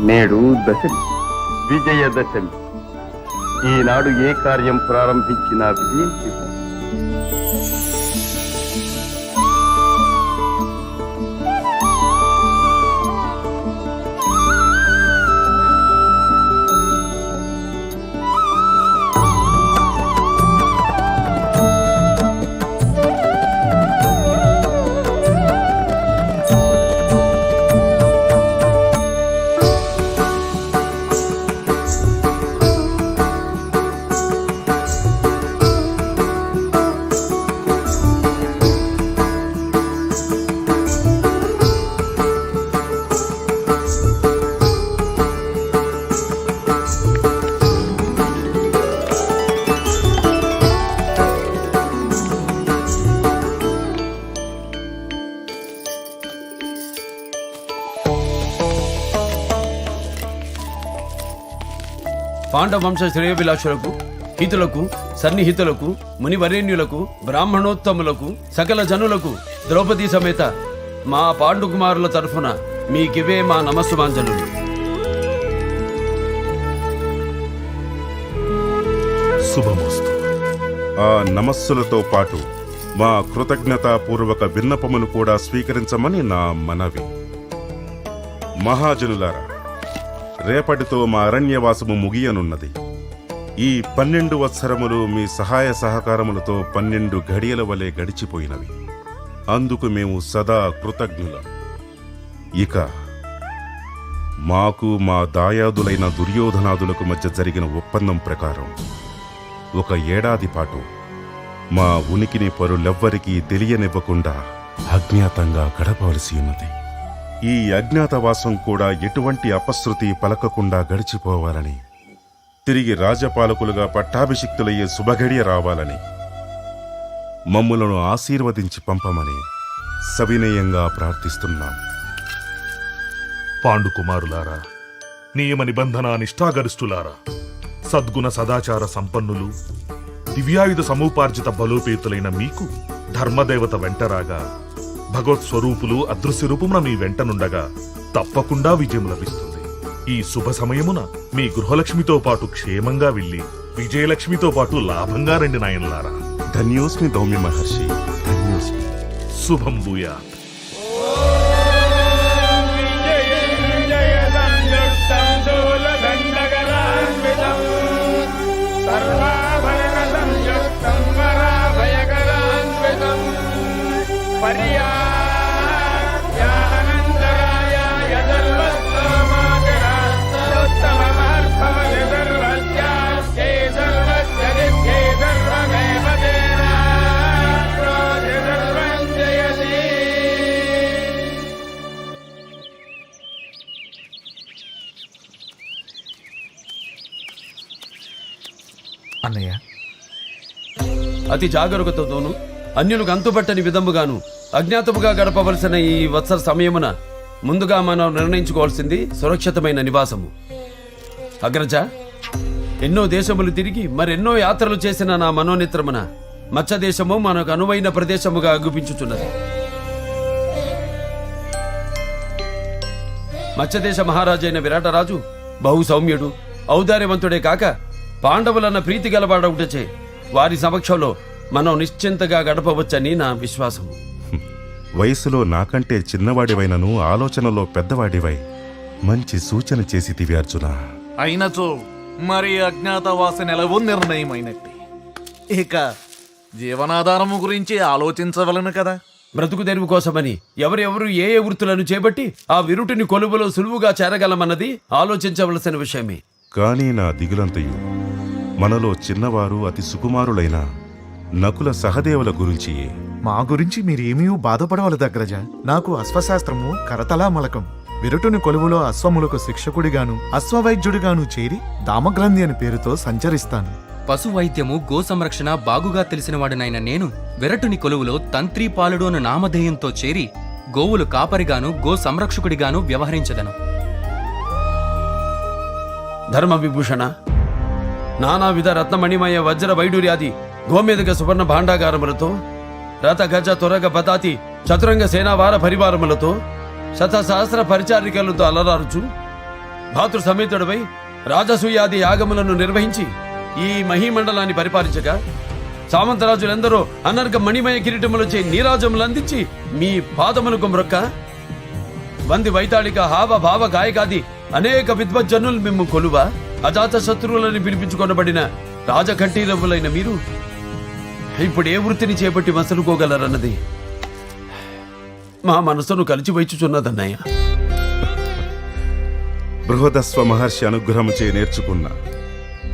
నేడు దశమి, విజయదశమి. ఈనాడు ఏ కార్యం ప్రారంభించినా విజయం చేకూరుతుంది. పాండవ వంశ శ్రేయోభిలాషులకు, హితులకు, సన్నిహితులకు, మునివరేణ్యులకు, బ్రాహ్మణోత్తములకు, సకల జనులకు ద్రౌపదీ సమేత మా పాండుకుమారుల తరఫున మీకివే మా నమస్సుమాంజలులు. శుభమస్తు. ఆ నమస్సులతో పాటు మా కృతజ్ఞతాపూర్వక విన్నపమును కూడా స్వీకరించమని నా మనవి. మహాజనులారా, రేపటితో మా అరణ్యవాసము ముగియనున్నది. ఈ 12 వత్సరములు మీ సహాయ సహకారములతో 12 ఘడియల వలె గడిచిపోయినవి. అందుకు మేము సదా కృతజ్ఞులం. ఇక మాకు మా దాయాదులైన దుర్యోధనాదులకు మధ్య జరిగిన ఒప్పందం ప్రకారం 1 ఏడాది పాటు మా ఉనికిని పరులెవ్వరికీ తెలియనివ్వకుండా అజ్ఞాతంగా గడపవలసి ఉన్నది. ఈ అజ్ఞాతవాసం కూడా ఎటువంటి అపశృతి పలకకుండా గడిచిపోవాలని, తిరిగి రాజపాలకులుగా పట్టాభిషిక్తులయ్యే శుభఘడియ రావాలని, మమ్ములను ఆశీర్వదించి పంపమని సవినయంగా ప్రార్థిస్తున్నాం. పాండుకుమారులారా, నియమ నిబంధన నిష్ఠాగరిష్ఠులారా, సద్గుణ సదాచార సంపన్నులు, దివ్యాయుధ సమూపార్జిత బలోపేతులైన మీకు ధర్మదేవత వెంటరాగా, భగవత్ స్వరూపులు అదృశ్య రూపమున మీ వెంటనుండగా తప్పకుండా విజయం లభిస్తుంది. ఈ శుభ సమయమున మీ గృహలక్ష్మితో పాటు క్షేమంగా వెళ్ళి విజయలక్ష్మితో పాటు లాభంగా రండి నాయనలారా. ధన్యోస్మి దౌమ్య మహర్షి, ధన్యోస్మి. శుభం భూయాత్. అన్నయ్య, అతి జాగరూకతతోనూ అన్యులకు అంతుపట్టని విధముగాను అజ్ఞాతముగా గడపవలసిన ఈ వత్సర సమయమున ముందుగా మనం నిర్ణయించుకోవాల్సింది సురక్షితమైన నివాసము. అగ్రజ, ఎన్నో దేశములు తిరిగి మరెన్నో యాత్రలు చేసిన నా మనోనిత్రమున మత్స్య దేశము మనకు అనువైన ప్రదేశముగా అగుపించుచున్నది. మత్స్యదేశ మహారాజైన విరాటరాజు బహు సౌమ్యుడు, ఔదార్యవంతుడే కాక పాండవులన్న ప్రీతి గలవాడవుటచే వారి సమక్షంలో మనం నిశ్చింతగా గడపవచ్చని నా విశ్వాసము. వయసులో నాకంటే చిన్నవాడివైనను ఆలోచనలో పెద్దవాడివై మంచి సూచన చేసితివి అర్జున. అయినచో మరి అజ్ఞాతవాస నెలవు నిర్ణయమైనట్టు. ఇక జీవనాధారము గురించి ఆలోచించవలను కదా. బ్రతుకు తెరువు కోసమని ఎవరెవరు ఏ ఏ వృత్తులను చేపట్టి ఆ విరుటిని కొలువులో సులువుగా చేరగలమన్నది ఆలోచించవలసిన విషయమే. కానీ నా దిగులంతయు మనలో చిన్నవారు అతి సుకుమారులైన నకుల సహదేవుల గురించి. మా గురించి మీరేమీ బాధపడవలదు అగ్రజ. నాకు అశ్వశాస్త్రము కరతలా మలకం. విరుటుని కొలువులో అశ్వములకు శిక్షకుడిగాను అశ్వవైద్యుడిగాను చేరి దామగ్రంథి అని పేరుతో సంచరిస్తాను. పశు వైద్యము గో సంరక్షణ బాగుగా తెలిసినవాడినైన నేను విరటుని కొలువులో తంత్రి పాలుడు అను నామధేయంతో చేరి గోవులు కాపరిగాను గో సంరక్షకుడిగాను వ్యవహరించదను. ధర్మ విభూషణ, నానావిధ రత్నమణిమయ వజ్ర వైడూర్యాది గోమేదక సువర్ణ భాండాగారములతో, రథ గజ త్వరగ పతాతి చతురంగ సేనావార పరివారములతో, శతసహస్ర పరిచారికలతో అలరారుచు భాతృ సమేతుడవై రాజసూయాది యాగములను నిర్వహించి ఈ మహీమండలాన్ని పరిపాలించగా సామంతరాజులెందరో అనర్ఘ మణిమయ కిరీటములచే నీరాజములు అందించి మీ పాదములకు మ్రొక్క వంది వైతాళిక హావ భావ గాయకాది అనేక విద్వజ్జనులు మిమ్ము కొలువ అజాత శత్రువులని పిలిపించుకొనబడిన రాజకంఠీరవులైన మీరు ఇప్పుడు ఏ వృత్తిని చేపట్టి మసలుకోగలరన్నది మా మనసును కలిచివైచుచున్నదన్నయ్య. బృహదస్వ మహర్షి అనుగ్రహముచే నేర్చుకున్న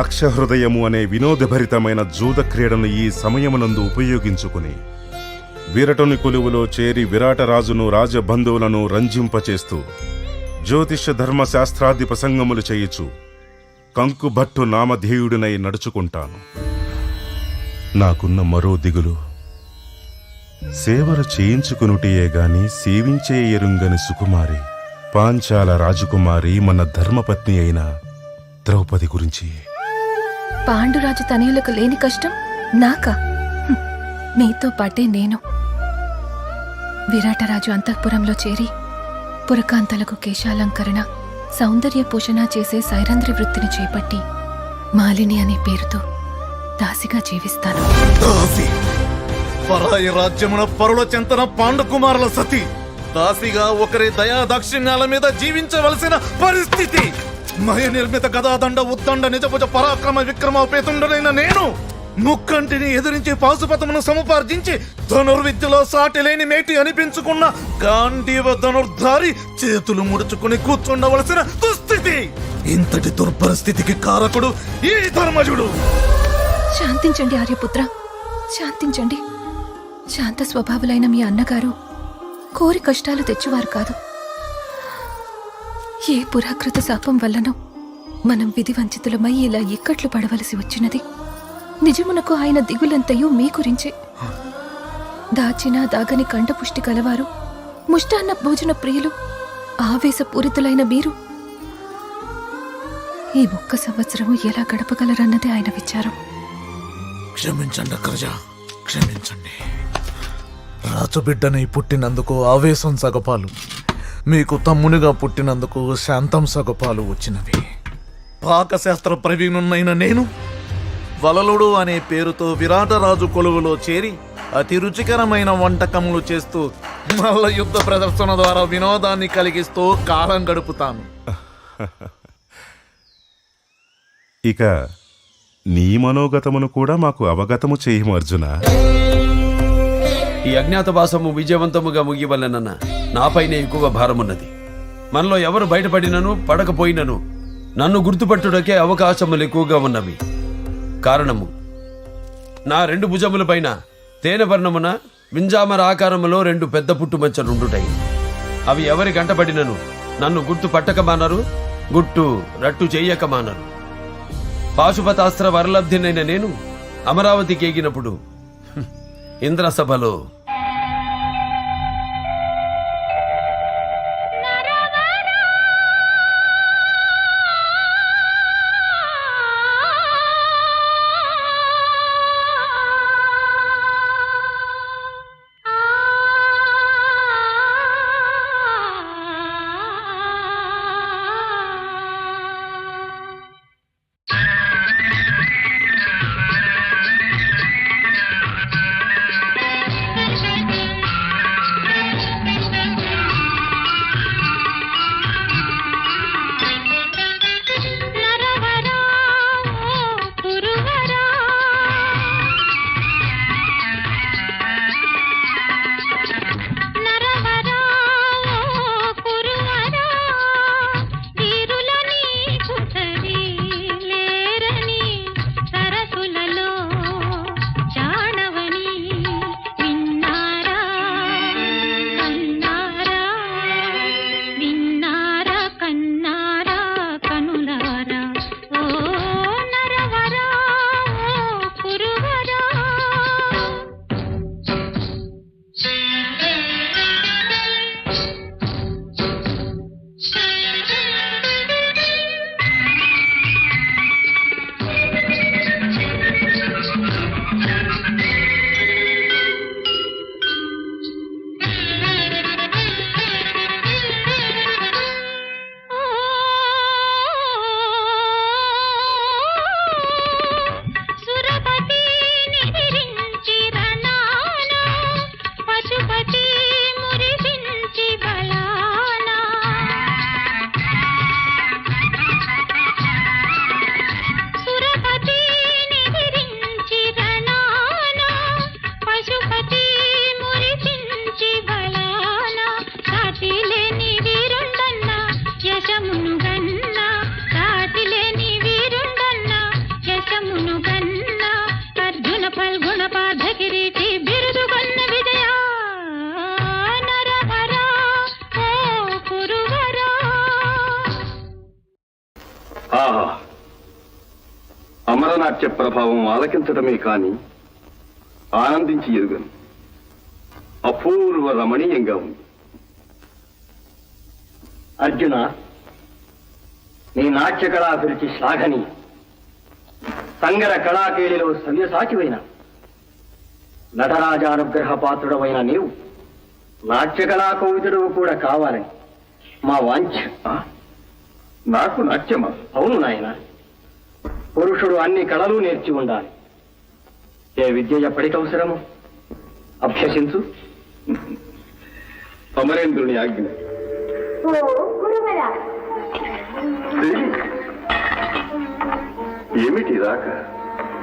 అక్షహృదయము అనే వినోదభరితమైన జూద క్రీడను ఈ సమయమునందు ఉపయోగించుకుని విరటుని కొలువులో చేరి విరాటరాజును రాజబంధువులను రంజింపచేస్తూ జ్యోతిష ధర్మశాస్త్రాది ప్రసంగములు చేయుచు కంకుభట్టు నామధేయుడినై నడుచుకుంటాను. నాకున్న మరో దిగులు సేవలు చేయించుకునుటియే గాని సేవించే ఎరుంగని సుకుమారి పాంచాల రాజకుమారి మన ధర్మపత్ని అయిన ద్రౌపది గురించి. పాండురాజు తనయులకు లేని కష్టం నాకా? మీతో పాటే నేను. విరాటరాజు అంతఃపురంలో చేరి పురకాంతలకు కేశాలంకరణ, సౌందర్య పోషణ చేసే సైరంధ్రి వృత్తిని చేపట్టి మాలిని అనే పేరుతో దాసిగా జీవిస్తాను. దాసి పరాయి రాజ్యమున పరుల చెంతన పాండుకుమారుల సతి దాసిగా ఒకరి దయా దాక్షిణ్యాల మీద జీవించవలసిన పరిస్థితి. మయ నిర్మిత గదాదండ ఉద్దండ నిజభుజ పరాక్రమ విక్రమోపేతుండనైన నేను ముక్కంటిని ఎదిరించి పాశుపతమును సముపార్జించి ధనుర్విద్యలో సాటి లేని మేటి అనిపించుకున్న గాంధీవ ధనుర్ధారి చేతులు ముడుచుకుని కూర్చుండవలసిన దుస్థితి. ఇంతటి దుర్పరిస్థితికి కారకుడు ఈ ధర్మజుడు. శాంతించండి ఆర్యపుత్ర, శాంతించండి. శాంత స్వభావులైన మీ అన్నగారు కోరి కష్టాలు తెచ్చువారు కాదు. ఏ పురాకృత శాపం వల్లనో మనం విధి వంచితులమై ఇలా ఇక్కట్లు పడవలసి వచ్చినది. నిజమునకు ఆయన దిగులంతయు మీ గురించే. దాచిన దాగని కంఠపుష్టి కలవారు, ముష్టాన్న భోజన ప్రియులు, ఆవేశపూరితులైన మీరు ఈ 1 సంవత్సరము ఎలా గడపగలరన్నదే ఆయన విచారం. క్షమించండి అగ్రజ, క్షమించండి. రాజబిడ్డనై పుట్టినందుకు ఆవేశం సగపాలు, మీకు తమ్మునిగా పుట్టినందుకు శాంతం సగపాలు వచ్చినవి. పాకశాస్త్ర ప్రవీణున్నైన నేను వలలుడు అనే పేరుతో విరాటరాజు కొలువులో చేరి అతి రుచికరమైన వంటకములు చేస్తూ మల్ల యుద్ధ ప్రదర్శన ద్వారా వినోదాన్ని కలిగిస్తూ కాలం గడుపుతాను. ఇక నీ మనోగతమును కూడా మాకు అవగతము చేయము అర్జున. ఈ అజ్ఞాతవాసము విజయవంతముగా ముగివలనన్న నాపైనే ఎక్కువ భారమున్నది. మనలో ఎవరు బయటపడినను పడకపోయినను నన్ను గుర్తుపట్టుటకే అవకాశములు ఎక్కువగా ఉన్నవి. కారణము నా 2 భుజములపైన తేనె వర్ణమున వింజామర ఆకారములో 2 పెద్ద పుట్టుమచ్చలుండుటాయి. అవి ఎవరి గంటపడినను నన్ను గుర్తు పట్టకమానరు, గుట్టు రట్టు చెయ్యకమానరు. పాశుపతాస్త్ర వరలబ్ధినైన నేను అమరావతికి ఎగినప్పుడు ఇంద్రసభలో నాట్య ప్రభావం ఆలకించడమే కాని ఆనందించి ఎరుగను. అపూర్వ రమణీయంగా ఉంది. అర్జున, నీ నాట్య కళాభిరుచి శ్లాఘని. సంగర కళాకేళిలో సవ్యసాచివైన నటరాజానుగ్రహ పాత్రుడవైన నీవు నాట్య కళా కవితుడు కూడా కావాలని మా వాంఛ. నాకు నాట్యమా? అవును నాయన, పురుషుడు అన్ని కళలు నేర్చి ఉండాలి. ఏ విద్య ఎప్పటికి అవసరము అభ్యసించు. అమరేంద్రుని ఆజ్ఞ. దేవి, ఏమిటి రాక?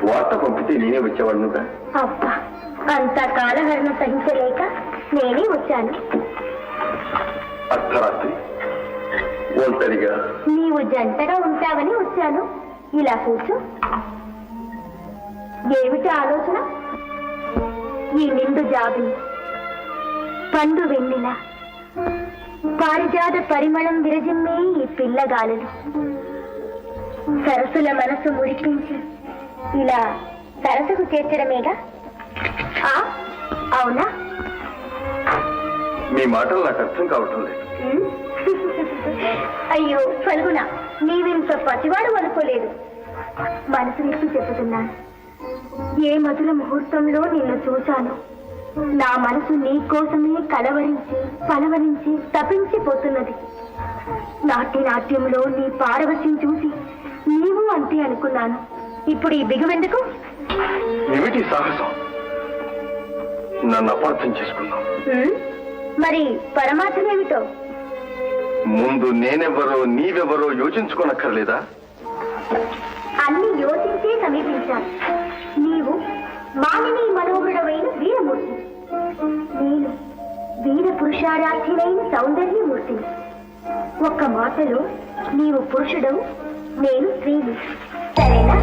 వార్త పంపితే నేనే వచ్చేవాడునుగా. అబ్బా, అంత కాలహరణ సహించలేక నేనే వచ్చాను. అర్ధరాత్రి ఒంటరిగా? నీవు జంటగా ఉంటావని వచ్చాను. ఇలా కూర్చో. ఏమిటి ఆలోచన? ఈ నిండు జాబి, పండు వెన్నెల, పారిజాత పరిమళం విరజిమ్మే ఈ పిల్లగాలులు సరస్సుల మనసు మురిపించి ఇలా సరస్సుకు చేర్చడమేగా? అవునా? మీ మాటలు నాకు అర్థం కావటం లేదు. అయ్యో ఫల్గుణ, నీవింత పసివాడు అనుకోలేదు. మనసు విప్పి చెబుతున్నాను. ఏ మధుర ముహూర్తంలో నిన్ను చూశాను. నా మనసు నీ కోసమే కలవరించి పలవరించి తపించిపోతున్నది. నాట్యంలో నీ పారవశ్యం చూసి నీవు అంతే అనుకున్నాను. ఇప్పుడు ఈ బిగువెందుకు? ఏమిటి సాహసం? నన్ను అపార్థం చేసుకున్నావు. మరి పరమార్థమేమిటో? ముందు నేనెవరో నీవెవరో యోచించుకోనక్కర్లేదా? అన్ని యోచించే సమీపించాను. నీవు మానిని మనోహరుడవైన వీరమూర్తి, నేను వీర పురుషారాధ్యులైన సౌందర్యమూర్తిని. ఒక్క మాటలో నీవు పురుషుడవు, నేను స్త్రీని. సరేనా?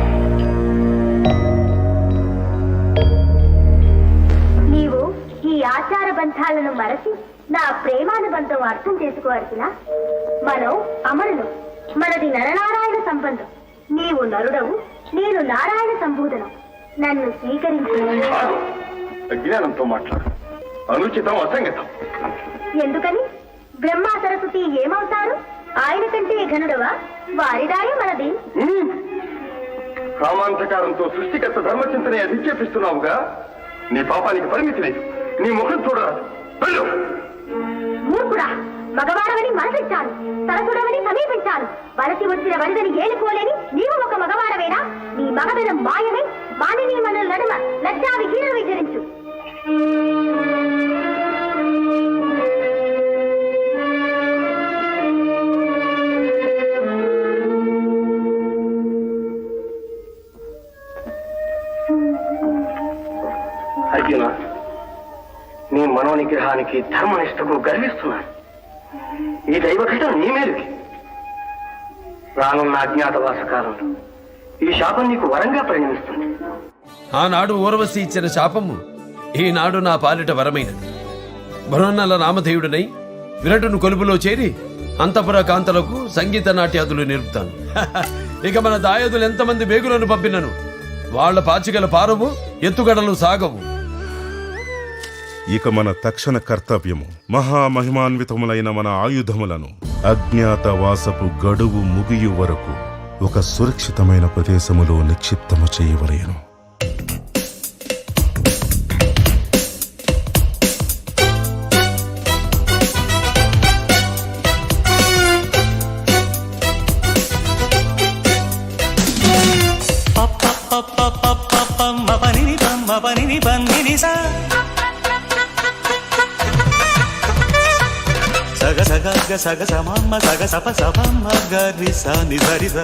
నీవు ఈ ఆచార బంధాలను మరచి నా ప్రేమానుబంధం అర్థం చేసుకోవాల్సిన. మనం అమరులు, మనది నరనారాయణ సంబంధం. నీవు నరుడవు, నేను నారాయణ సంబోధనం. నన్ను స్వీకరించు. అజ్ఞానంతో మాట్లాడు. అనుచితం, అసంగతం. ఎందుకని? బ్రహ్మ సరస్వతి ఏమవుతారు? ఆయన కంటే ఘనుడవా? వారిదాయే మనది. కామాంధకారంతో సృష్టికర్త ధర్మచింతనే అధిక్షేపిస్తున్నావుగా. నీ పాపానికి పరిమితి లేదు. నీ ముఖం చూడరాదు. వెళ్ళు. మూర్ఖుడా, మగవాడవని మనసిచ్చాను, సరసుడవని సమీపించాను. వలసి వచ్చిన వరిదని ఏలుకోలేని నీవు ఒక మగవాడవేనా? నీ మగదనం మాయమే. మానిని మన నడుమ లజ్జా విహీనం విచరించు. అర్జున, నీ మనోనిగ్రహానికి ధర్మనిష్టకు గర్విస్తున్నాను. ఈ దైవఘటన నీ మేలుకి. రానున్న అజ్ఞాతవాస కాలంలో ఈ శాపం నీకు వరంగా పరిణమిస్తుంది. ఆనాడు ఊర్వశి ఇచ్చిన శాపము ఈనాడు నా పాలిట వరమైనది. బృహన్నల నామధేయుడినై విరటును కొలుపులో చేరి అంతపుర కాంతలకు సంగీత నాట్యాదులు నేర్పుతాను. ఇక మన దాయాదులు ఎంతమంది వేగులను పంపినను వాళ్ల పాచికల పారవు, ఎత్తుగడలు సాగవు. ఇక మన తక్షణ కర్తవ్యము మహామహిమాన్వితములైన మన ఆయుధములను అజ్ఞాతవాసపు గడువు ముగియు వరకు ఒక సురక్షితమైన ప్రదేశములో నిక్షిప్తము చేయవలెను. సగ సగ సగ సమమ్మ సగ సప సపమ్మ గరి స నిజరి స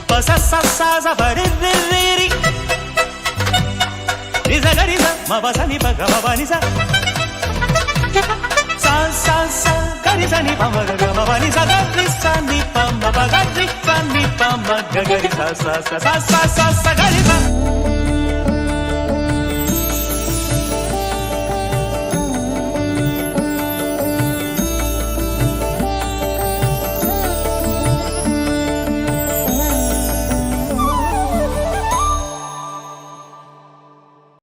పస స స స పరి రి రి రి ని స గరి స మ ప స ని ప గ మ ప ని స స స స గరి స ని ప మ గ మ ప ని స గరి స ని ప మ ప గరి స ని ప మ గ గరి స స స స స స గరి స